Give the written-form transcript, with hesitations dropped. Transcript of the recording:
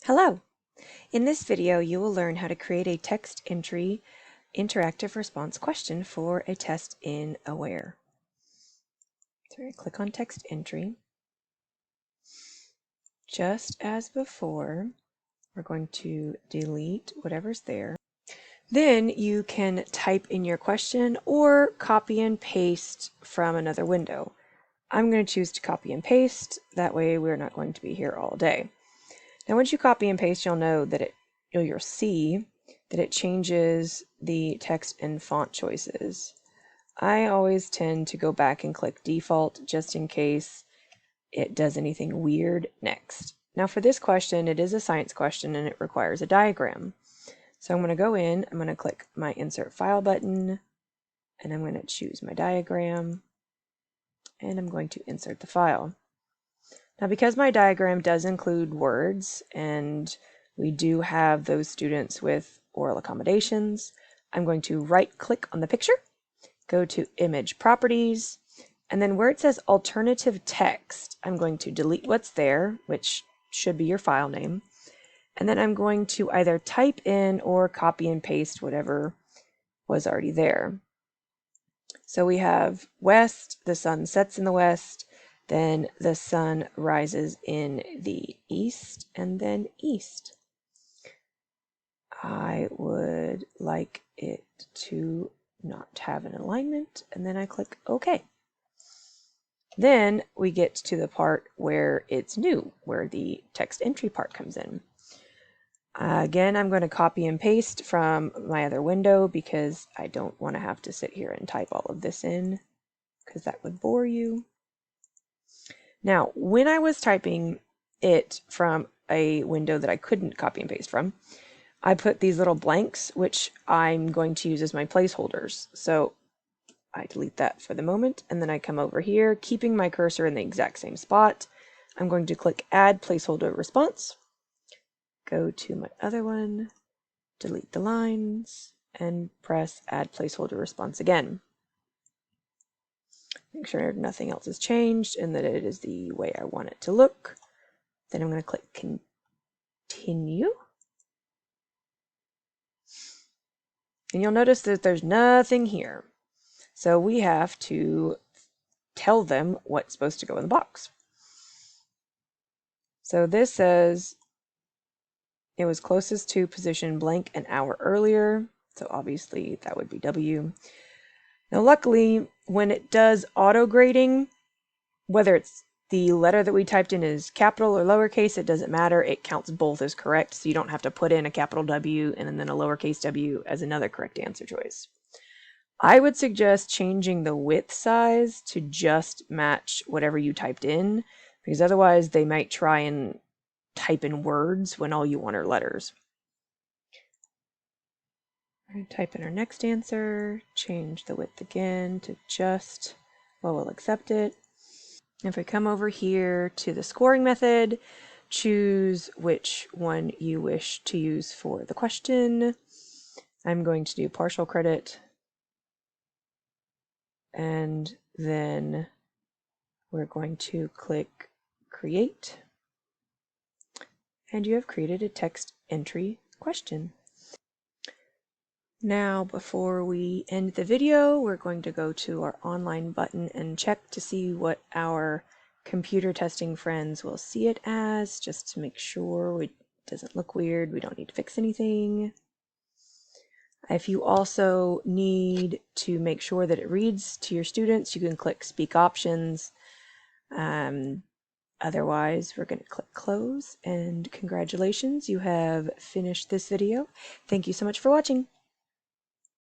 Hello! In this video, you will learn how to create a text entry interactive response question for a test in Aware. So we're going to click on text entry. Just as before, we're going to delete whatever's there. Then you can type in your question or copy and paste from another window. I'm going to choose to copy and paste. That way we're not going to be here all day. Now, once you copy and paste, you'll know that you'll see that it changes the text and font choices. I always tend to go back and click default just in case it does anything weird next. Now, for this question, it is a science question and it requires a diagram. So I'm going to go in, I'm going to click my Insert File button, and I'm going to choose my diagram, and I'm going to insert the file. Now, because my diagram does include words, and we do have those students with oral accommodations, I'm going to right-click on the picture, go to Image Properties, and then where it says Alternative Text, I'm going to delete what's there, which should be your file name, and then I'm going to either type in or copy and paste whatever was already there. So we have west, the sun sets in the west, then the sun rises in the east, and then east. I would like it to not have an alignment, and then I click OK. Then we get to the part where it's new, where the text entry part comes in. Again, I'm going to copy and paste from my other window because I don't want to have to sit here and type all of this in, because that would bore you. Now, when I was typing it from a window that I couldn't copy and paste from, I put these little blanks, which I'm going to use as my placeholders. So I delete that for the moment, and then I come over here, keeping my cursor in the exact same spot. I'm going to click Add Placeholder Response, go to my other one, delete the lines, and press Add Placeholder Response again. Make sure nothing else has changed and that it is the way I want it to look. Then I'm going to click Continue. And you'll notice that there's nothing here. So we have to tell them what's supposed to go in the box. So this says it was closest to position blank an hour earlier. So obviously that would be W. Now, luckily, when it does auto grading, whether it's the letter that we typed in is capital or lowercase, it doesn't matter. It counts both as correct, so you don't have to put in a capital W and then a lowercase w as another correct answer choice. I would suggest changing the width size to just match whatever you typed in, because otherwise they might try and type in words when all you want are letters. We're going to type in our next answer, change the width again to just, well, we'll accept it. If we come over here to the scoring method, choose which one you wish to use for the question. I'm going to do partial credit, and then we're going to click Create, and you have created a text entry question. Now, before we end the video, we're going to go to our online button and check to see what our computer testing friends will see it as, just to make sure it doesn't look weird. We don't need to fix anything. If you also need to make sure that it reads to your students, you can click Speak Options. Otherwise, we're going to click Close, and congratulations, you have finished this video. Thank you so much for watching.